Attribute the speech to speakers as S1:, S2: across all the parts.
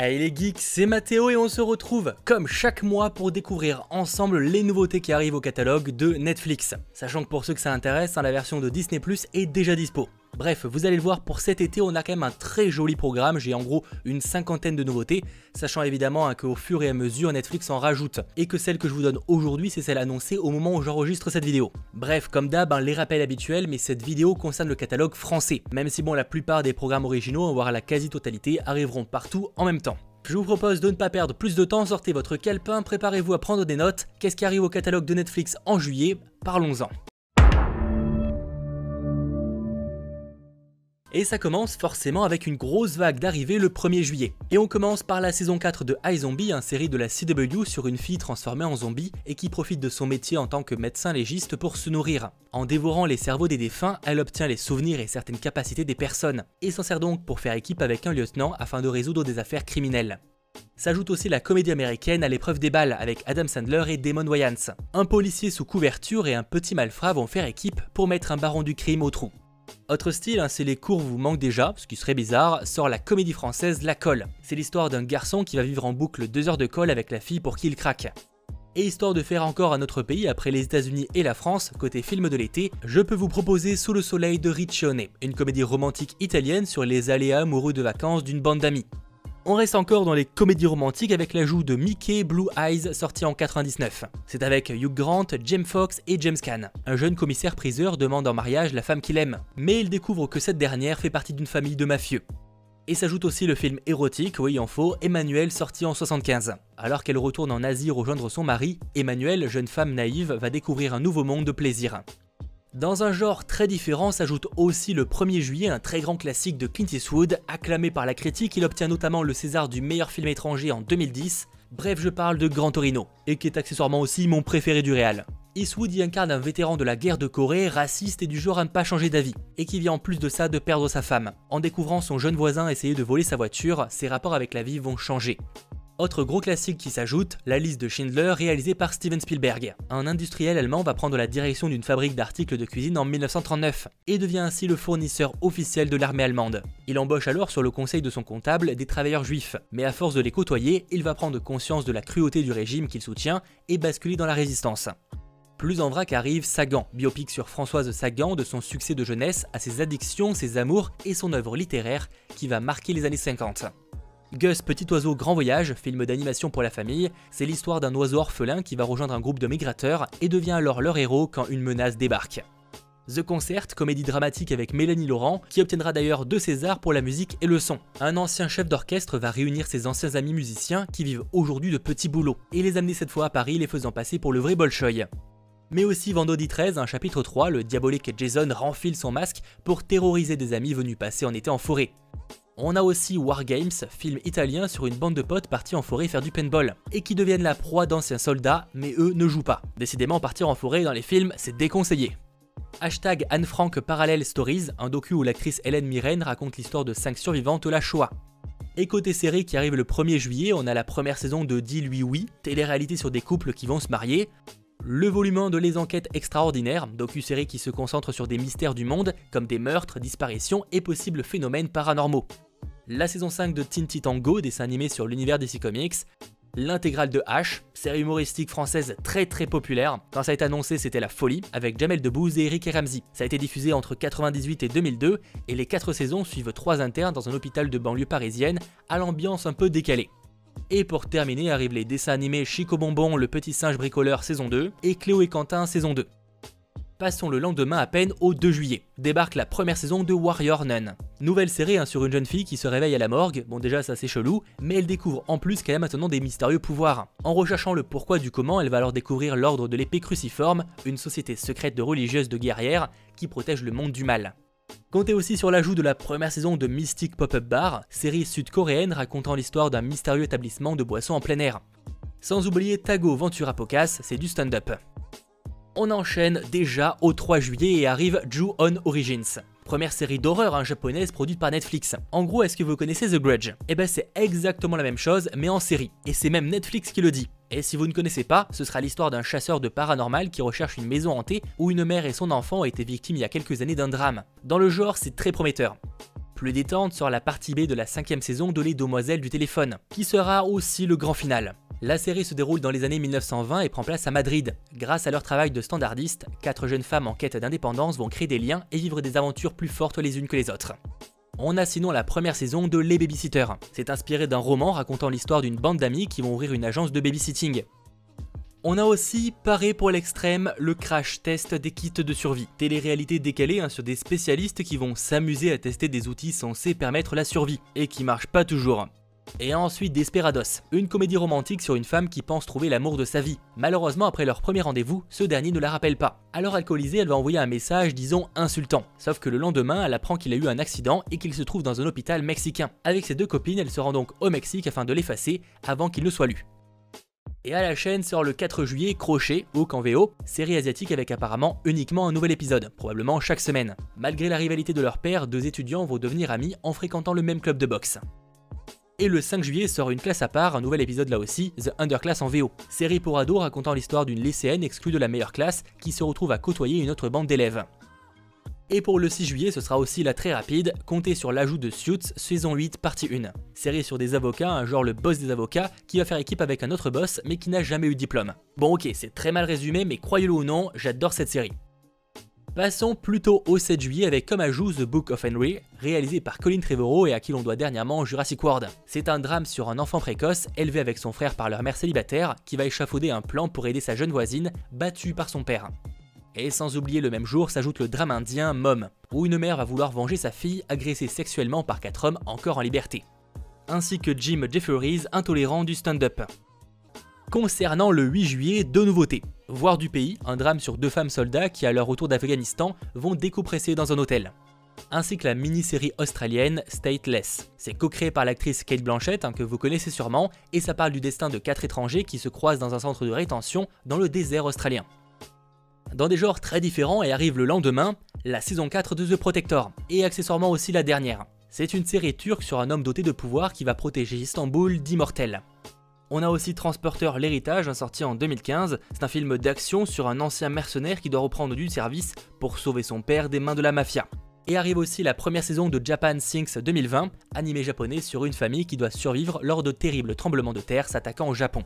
S1: Allez les geeks, c'est Mathéo et on se retrouve comme chaque mois pour découvrir ensemble les nouveautés qui arrivent au catalogue de Netflix. Sachant que pour ceux que ça intéresse, la version de Disney+ est déjà dispo. Bref, vous allez le voir, pour cet été on a quand même un très joli programme, j'ai en gros une cinquantaine de nouveautés, sachant évidemment qu'au fur et à mesure Netflix en rajoute, et que celle que je vous donne aujourd'hui c'est celle annoncée au moment où j'enregistre cette vidéo. Bref, comme d'hab, les rappels habituels, mais cette vidéo concerne le catalogue français, même si bon, la plupart des programmes originaux, voire la quasi-totalité, arriveront partout en même temps. Je vous propose de ne pas perdre plus de temps, sortez votre calepin, préparez-vous à prendre des notes. Qu'est-ce qui arrive au catalogue de Netflix en juillet? Parlons-en. Et ça commence forcément avec une grosse vague d'arrivée le 1er juillet. Et on commence par la saison 4 de iZombie, une série de la CW sur une fille transformée en zombie et qui profite de son métier en tant que médecin légiste pour se nourrir. En dévorant les cerveaux des défunts, elle obtient les souvenirs et certaines capacités des personnes, et s'en sert donc pour faire équipe avec un lieutenant afin de résoudre des affaires criminelles. S'ajoute aussi la comédie américaine À l'épreuve des balles avec Adam Sandler et Damon Wayans. Un policier sous couverture et un petit malfrat vont faire équipe pour mettre un baron du crime au trou. Autre style, c'est les cours vous manquent déjà, ce qui serait bizarre, sort la comédie française La Colle. C'est l'histoire d'un garçon qui va vivre en boucle 2 heures de colle avec la fille pour qui il craque. Et histoire de faire encore un autre pays après les États-Unis et la France, côté film de l'été, je peux vous proposer Sous le soleil de Riccione, une comédie romantique italienne sur les aléas amoureux de vacances d'une bande d'amis. On reste encore dans les comédies romantiques avec l'ajout de Mickey Blue Eyes sorti en 99. C'est avec Hugh Grant, James Fox et James Caan. Un jeune commissaire priseur demande en mariage la femme qu'il aime, mais il découvre que cette dernière fait partie d'une famille de mafieux. Et s'ajoute aussi le film érotique, oui il en faut, Emmanuelle sorti en 75. Alors qu'elle retourne en Asie rejoindre son mari, Emmanuelle, jeune femme naïve, va découvrir un nouveau monde de plaisir. Dans un genre très différent s'ajoute aussi le 1er juillet un très grand classique de Clint Eastwood, acclamé par la critique, il obtient notamment le César du meilleur film étranger en 2010, bref je parle de Gran Torino, et qui est accessoirement aussi mon préféré du réal. Eastwood y incarne un vétéran de la guerre de Corée, raciste et du genre à ne pas changer d'avis, et qui vient en plus de ça de perdre sa femme. En découvrant son jeune voisin essayer de voler sa voiture, ses rapports avec la vie vont changer. Autre gros classique qui s'ajoute, La liste de Schindler réalisée par Steven Spielberg. Un industriel allemand va prendre la direction d'une fabrique d'articles de cuisine en 1939 et devient ainsi le fournisseur officiel de l'armée allemande. Il embauche alors sur le conseil de son comptable des travailleurs juifs, mais à force de les côtoyer, il va prendre conscience de la cruauté du régime qu'il soutient et basculer dans la résistance. Plus en vrac arrive Sagan, biopic sur Françoise Sagan, de son succès de jeunesse à ses addictions, ses amours et son œuvre littéraire qui va marquer les années 50. Gus Petit Oiseau Grand Voyage, film d'animation pour la famille, c'est l'histoire d'un oiseau orphelin qui va rejoindre un groupe de migrateurs et devient alors leur héros quand une menace débarque. The Concert, comédie dramatique avec Mélanie Laurent, qui obtiendra d'ailleurs 2 Césars pour la musique et le son. Un ancien chef d'orchestre va réunir ses anciens amis musiciens qui vivent aujourd'hui de petits boulots, et les amener cette fois à Paris les faisant passer pour le vrai Bolchoï. Mais aussi Vendredi 13, un chapitre 3, le diabolique Jason renfile son masque pour terroriser des amis venus passer en été en forêt. On a aussi War Games, film italien sur une bande de potes partis en forêt faire du paintball, et qui deviennent la proie d'anciens soldats, mais eux ne jouent pas. Décidément, partir en forêt dans les films, c'est déconseillé. Hashtag Anne Frank Parallel Stories, un docu où l'actrice Hélène Mirren raconte l'histoire de 5 survivantes de la Shoah. Et côté série qui arrive le 1er juillet, on a la première saison de Dis-lui oui, télé-réalité sur des couples qui vont se marier. Le volume 1 de Les Enquêtes Extraordinaires, docu-série qui se concentre sur des mystères du monde, comme des meurtres, disparitions et possibles phénomènes paranormaux. La saison 5 de Teen Titango, dessin animé sur l'univers DC Comics, l'intégrale de H, série humoristique française très populaire. Quand ça a été annoncé, c'était la folie, avec Jamel Debbouze et Eric et Ramsey. Ça a été diffusé entre 1998 et 2002, et les 4 saisons suivent 3 internes dans un hôpital de banlieue parisienne, à l'ambiance un peu décalée. Et pour terminer, arrivent les dessins animés Chico Bonbon, Le Petit Singe Bricoleur saison 2, et Cléo et Quentin saison 2. Passons le lendemain à peine au 2 juillet. Débarque la première saison de Warrior Nun. Nouvelle série sur une jeune fille qui se réveille à la morgue, bon déjà ça c'est chelou, mais elle découvre en plus qu'elle a maintenant des mystérieux pouvoirs. En recherchant le pourquoi du comment, elle va alors découvrir l'ordre de l'épée cruciforme, une société secrète de religieuses de guerrières qui protège le monde du mal. Comptez aussi sur l'ajout de la première saison de Mystic Pop-Up Bar, série sud-coréenne racontant l'histoire d'un mystérieux établissement de boissons en plein air. Sans oublier Tago Ventura Pocas, c'est du stand-up. On enchaîne déjà au 3 juillet et arrive Ju-On Origins. Première série d'horreur japonaise produite par Netflix. En gros, est-ce que vous connaissez The Grudge? Eh ben c'est exactement la même chose mais en série. Et c'est même Netflix qui le dit. Et si vous ne connaissez pas, ce sera l'histoire d'un chasseur de paranormal qui recherche une maison hantée où une mère et son enfant ont été victimes il y a quelques années d'un drame. Dans le genre, c'est très prometteur. Plus détente sort la partie B de la 5e saison de Les Demoiselles du téléphone, qui sera aussi le grand final. La série se déroule dans les années 1920 et prend place à Madrid. Grâce à leur travail de standardiste, 4 jeunes femmes en quête d'indépendance vont créer des liens et vivre des aventures plus fortes les unes que les autres. On a sinon la première saison de Les Babysitters. C'est inspiré d'un roman racontant l'histoire d'une bande d'amis qui vont ouvrir une agence de babysitting. On a aussi, paré pour l'extrême, le crash test des kits de survie. Télé-réalité décalée sur des spécialistes qui vont s'amuser à tester des outils censés permettre la survie, et qui marchent pas toujours. Et ensuite Desperados, une comédie romantique sur une femme qui pense trouver l'amour de sa vie. Malheureusement, après leur premier rendez-vous, ce dernier ne la rappelle pas. Alors alcoolisée, elle va envoyer un message, disons, insultant. Sauf que le lendemain, elle apprend qu'il a eu un accident et qu'il se trouve dans un hôpital mexicain. Avec ses 2 copines, elle se rend donc au Mexique afin de l'effacer avant qu'il ne soit lu. Et à la chaîne sort le 4 juillet Crochet, Hook en VO, série asiatique avec apparemment uniquement un nouvel épisode, probablement chaque semaine. Malgré la rivalité de leur père, 2 étudiants vont devenir amis en fréquentant le même club de boxe. Et le 5 juillet sort Une classe à part, un nouvel épisode là aussi, The Underclass en VO. Série pour ados racontant l'histoire d'une lycéenne exclue de la meilleure classe qui se retrouve à côtoyer une autre bande d'élèves. Et pour le 6 juillet, ce sera aussi la très rapide, comptez sur l'ajout de Suits, saison 8, partie 1. Série sur des avocats, un genre le boss des avocats, qui va faire équipe avec un autre boss, mais qui n'a jamais eu de diplôme. Bon ok, c'est très mal résumé, mais croyez-le ou non, j'adore cette série. Passons plutôt au 7 juillet avec comme ajout The Book of Henry, réalisé par Colin Trevorrow et à qui l'on doit dernièrement Jurassic World. C'est un drame sur un enfant précoce, élevé avec son frère par leur mère célibataire, qui va échafauder un plan pour aider sa jeune voisine, battue par son père. Et sans oublier le même jour s'ajoute le drame indien Mom, où une mère va vouloir venger sa fille agressée sexuellement par 4 hommes encore en liberté. Ainsi que Jim Jefferies, intolérant du stand-up. Concernant le 8 juillet, 2 nouveautés. Voir du pays, un drame sur 2 femmes soldats qui à leur retour d'Afghanistan vont décompresser dans un hôtel. Ainsi que la mini-série australienne Stateless. C'est co-créé par l'actrice Cate Blanchett, que vous connaissez sûrement, et ça parle du destin de 4 étrangers qui se croisent dans un centre de rétention dans le désert australien. Dans des genres très différents et arrive le lendemain, la saison 4 de The Protector, et accessoirement aussi la dernière. C'est une série turque sur un homme doté de pouvoir qui va protéger Istanbul d'immortels. On a aussi Transporteur l'héritage, sorti en 2015, c'est un film d'action sur un ancien mercenaire qui doit reprendre du service pour sauver son père des mains de la mafia. Et arrive aussi la première saison de Japan Sinks 2020, animé japonais sur une famille qui doit survivre lors de terribles tremblements de terre s'attaquant au Japon.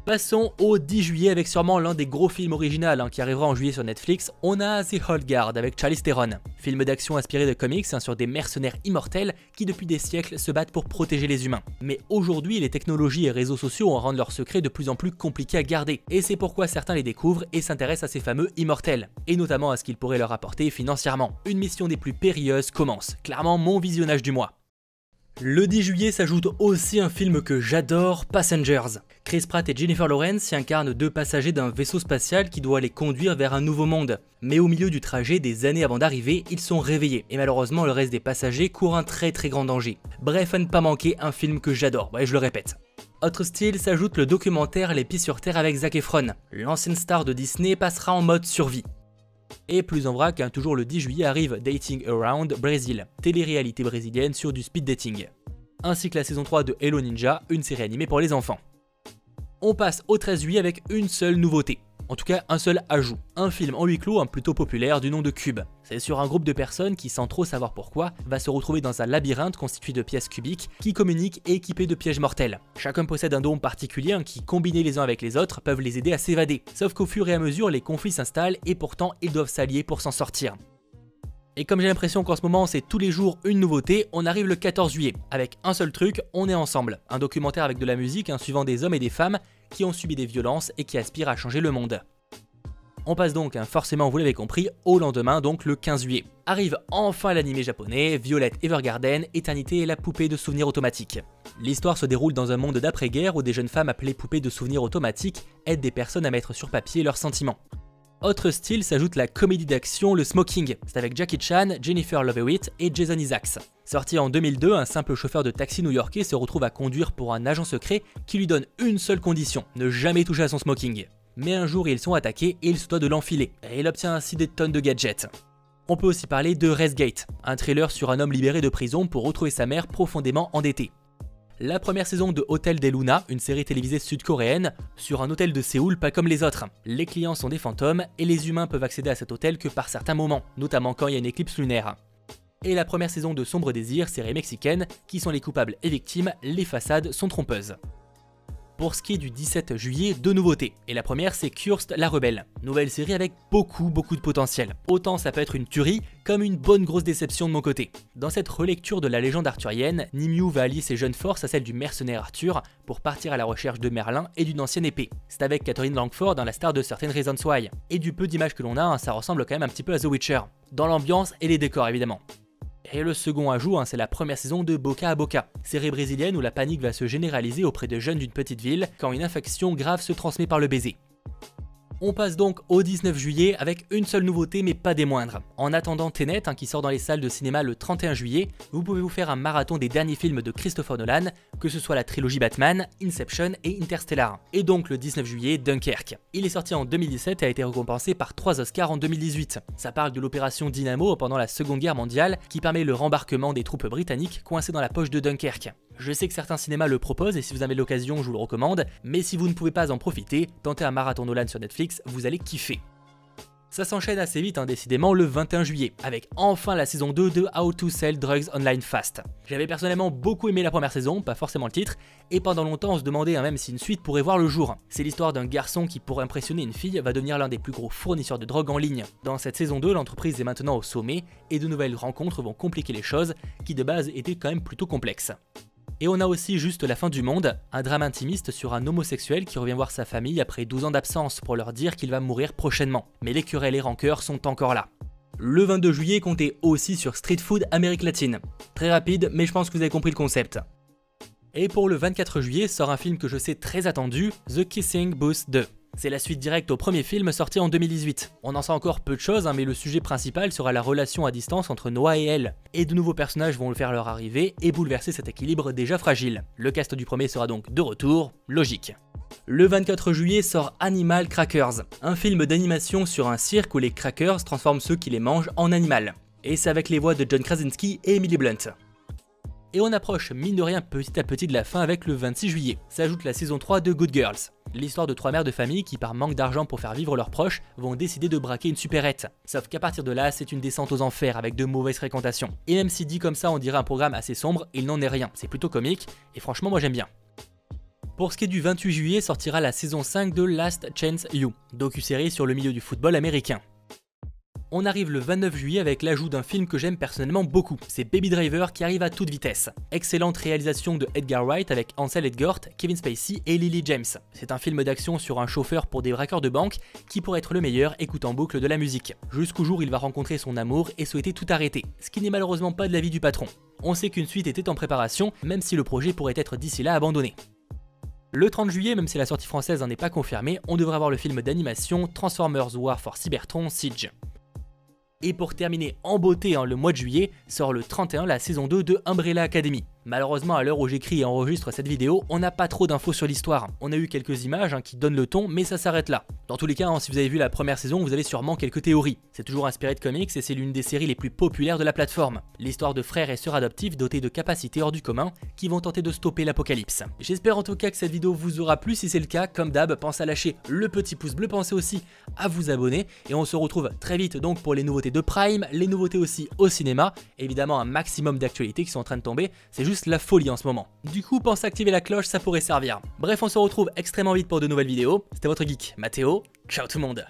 S1: Passons au 10 juillet avec sûrement l'un des gros films originaux qui arrivera en juillet sur Netflix, on a The Old Guard avec Charlize Theron. Film d'action inspiré de comics sur des mercenaires immortels qui depuis des siècles se battent pour protéger les humains. Mais aujourd'hui, les technologies et réseaux sociaux rendent leurs secrets de plus en plus compliqués à garder, et c'est pourquoi certains les découvrent et s'intéressent à ces fameux immortels, et notamment à ce qu'ils pourraient leur apporter financièrement. Une mission des plus périlleuses commence, clairement mon visionnage du mois. Le 10 juillet s'ajoute aussi un film que j'adore, Passengers. Chris Pratt et Jennifer Lawrence y incarnent 2 passagers d'un vaisseau spatial qui doit les conduire vers un nouveau monde. Mais au milieu du trajet, des années avant d'arriver, ils sont réveillés, et malheureusement le reste des passagers court un très grand danger. Bref, à ne pas manquer, un film que j'adore, je le répète. Autre style s'ajoute le documentaire Les Pieds sur Terre avec Zac Efron. L'ancienne star de Disney passera en mode survie. Et plus en vrac, toujours le 10 juillet arrive Dating Around Brésil, télé-réalité brésilienne sur du speed dating. Ainsi que la saison 3 de Hello Ninja, une série animée pour les enfants. On passe au 13 juillet avec une seule nouveauté. En tout cas, un seul ajout. Un film en huis clos plutôt populaire du nom de Cube. C'est sur un groupe de personnes qui, sans trop savoir pourquoi, va se retrouver dans un labyrinthe constitué de pièces cubiques qui communiquent et équipées de pièges mortels. Chacun possède un don particulier qui, combinés les uns avec les autres, peuvent les aider à s'évader. Sauf qu'au fur et à mesure, les conflits s'installent et pourtant, ils doivent s'allier pour s'en sortir. Et comme j'ai l'impression qu'en ce moment c'est tous les jours une nouveauté, on arrive le 14 juillet. Avec un seul truc, on est ensemble. Un documentaire avec de la musique suivant des hommes et des femmes qui ont subi des violences et qui aspirent à changer le monde. On passe donc, forcément vous l'avez compris, au lendemain, donc le 15 juillet. Arrive enfin l'animé japonais, Violet Evergarden, Éternité et la poupée de souvenirs automatiques. L'histoire se déroule dans un monde d'après-guerre où des jeunes femmes appelées poupées de souvenirs automatiques aident des personnes à mettre sur papier leurs sentiments. Autre style s'ajoute la comédie d'action Le Smoking, c'est avec Jackie Chan, Jennifer Love Hewitt et Jason Isaacs. Sorti en 2002, un simple chauffeur de taxi new-yorkais se retrouve à conduire pour un agent secret qui lui donne une seule condition, ne jamais toucher à son smoking. Mais un jour ils sont attaqués et il se doit de l'enfiler, et il obtient ainsi des tonnes de gadgets. On peut aussi parler de Restgate, un thriller sur un homme libéré de prison pour retrouver sa mère profondément endettée. La première saison de Hotel des Luna, une série télévisée sud-coréenne, sur un hôtel de Séoul pas comme les autres. Les clients sont des fantômes et les humains peuvent accéder à cet hôtel que par certains moments, notamment quand il y a une éclipse lunaire. Et la première saison de Sombre Désir, série mexicaine, qui sont les coupables et victimes, les façades sont trompeuses. Pour ce qui est du 17 juillet, deux nouveautés, et la première c'est Cursed la Rebelle, nouvelle série avec beaucoup de potentiel. Autant ça peut être une tuerie, comme une bonne grosse déception de mon côté. Dans cette relecture de la légende arthurienne, Nimue va allier ses jeunes forces à celles du mercenaire Arthur pour partir à la recherche de Merlin et d'une ancienne épée. C'est avec Catherine Langford dans la star de Certain Reasons Why. Et du peu d'images que l'on a, ça ressemble quand même un petit peu à The Witcher, dans l'ambiance et les décors évidemment. Et le second ajout, c'est la première saison de Boca à Boca, série brésilienne où la panique va se généraliser auprès de jeunes d'une petite ville quand une infection grave se transmet par le baiser. On passe donc au 19 juillet avec une seule nouveauté mais pas des moindres. En attendant Tenet qui sort dans les salles de cinéma le 31 juillet, vous pouvez vous faire un marathon des derniers films de Christopher Nolan, que ce soit la trilogie Batman, Inception et Interstellar. Et donc le 19 juillet, Dunkerque. Il est sorti en 2017 et a été récompensé par 3 Oscars en 2018. Ça parle de l'opération Dynamo pendant la Seconde Guerre mondiale qui permet le rembarquement des troupes britanniques coincées dans la poche de Dunkerque. Je sais que certains cinémas le proposent et si vous avez l'occasion, je vous le recommande, mais si vous ne pouvez pas en profiter, tentez un marathon Nolan sur Netflix, vous allez kiffer. Ça s'enchaîne assez vite décidément le 21 juillet, avec enfin la saison 2 de How to Sell Drugs Online Fast. J'avais personnellement beaucoup aimé la première saison, pas forcément le titre, et pendant longtemps on se demandait même si une suite pourrait voir le jour. C'est l'histoire d'un garçon qui pour impressionner une fille va devenir l'un des plus gros fournisseurs de drogue en ligne. Dans cette saison 2, l'entreprise est maintenant au sommet, et de nouvelles rencontres vont compliquer les choses, qui de base étaient quand même plutôt complexes. Et on a aussi Juste la fin du monde, un drame intimiste sur un homosexuel qui revient voir sa famille après 12 ans d'absence pour leur dire qu'il va mourir prochainement. Mais les querelles et rancœurs sont encore là. Le 22 juillet, comptez aussi sur Street Food Amérique latine. Très rapide, mais je pense que vous avez compris le concept. Et pour le 24 juillet sort un film que je sais très attendu, The Kissing Booth 2. C'est la suite directe au premier film sorti en 2018. On en sait encore peu de choses, mais le sujet principal sera la relation à distance entre Noah et elle. Et de nouveaux personnages vont faire leur arrivée et bouleverser cet équilibre déjà fragile. Le cast du premier sera donc de retour, logique. Le 24 juillet sort Animal Crackers, un film d'animation sur un cirque où les crackers transforment ceux qui les mangent en animal. Et c'est avec les voix de John Krasinski et Emily Blunt. Et on approche mine de rien petit à petit de la fin avec le 26 juillet. S'ajoute la saison 3 de Good Girls. L'histoire de 3 mères de famille qui par manque d'argent pour faire vivre leurs proches vont décider de braquer une supérette. Sauf qu'à partir de là c'est une descente aux enfers avec de mauvaises fréquentations. Et même si dit comme ça on dirait un programme assez sombre, il n'en est rien, c'est plutôt comique et franchement moi j'aime bien. Pour ce qui est du 28 juillet sortira la saison 5 de Last Chance U, docu-série sur le milieu du football américain. On arrive le 29 juillet avec l'ajout d'un film que j'aime personnellement beaucoup, c'est Baby Driver qui arrive à toute vitesse. Excellente réalisation de Edgar Wright avec Ansel Elgort, Kevin Spacey et Lily James. C'est un film d'action sur un chauffeur pour des braqueurs de banque qui pourrait être le meilleur écoute en boucle de la musique. Jusqu'au jour où il va rencontrer son amour et souhaiter tout arrêter, ce qui n'est malheureusement pas de l'avis du patron. On sait qu'une suite était en préparation, même si le projet pourrait être d'ici là abandonné. Le 30 juillet, même si la sortie française n'est pas confirmée, on devrait avoir le film d'animation Transformers War for Cybertron Siege. Et pour terminer en beauté le mois de juillet, sort le 31 la saison 2 de Umbrella Academy. Malheureusement à l'heure où j'écris et enregistre cette vidéo, on n'a pas trop d'infos sur l'histoire. On a eu quelques images qui donnent le ton, mais ça s'arrête là. Dans tous les cas, si vous avez vu la première saison, vous avez sûrement quelques théories. C'est toujours inspiré de comics et c'est l'une des séries les plus populaires de la plateforme. L'histoire de frères et sœurs adoptifs dotés de capacités hors du commun qui vont tenter de stopper l'apocalypse. J'espère en tout cas que cette vidéo vous aura plu. Si c'est le cas, comme d'hab, pensez à lâcher le petit pouce bleu, pensez aussi à vous abonner et on se retrouve très vite donc pour les nouveautés de Prime, les nouveautés aussi au cinéma, évidemment un maximum d'actualités qui sont en train de tomber, c'est juste la folie en ce moment. Du coup, pensez à activer la cloche, ça pourrait servir. Bref, on se retrouve extrêmement vite pour de nouvelles vidéos. C'était votre geek Mathéo, ciao tout le monde.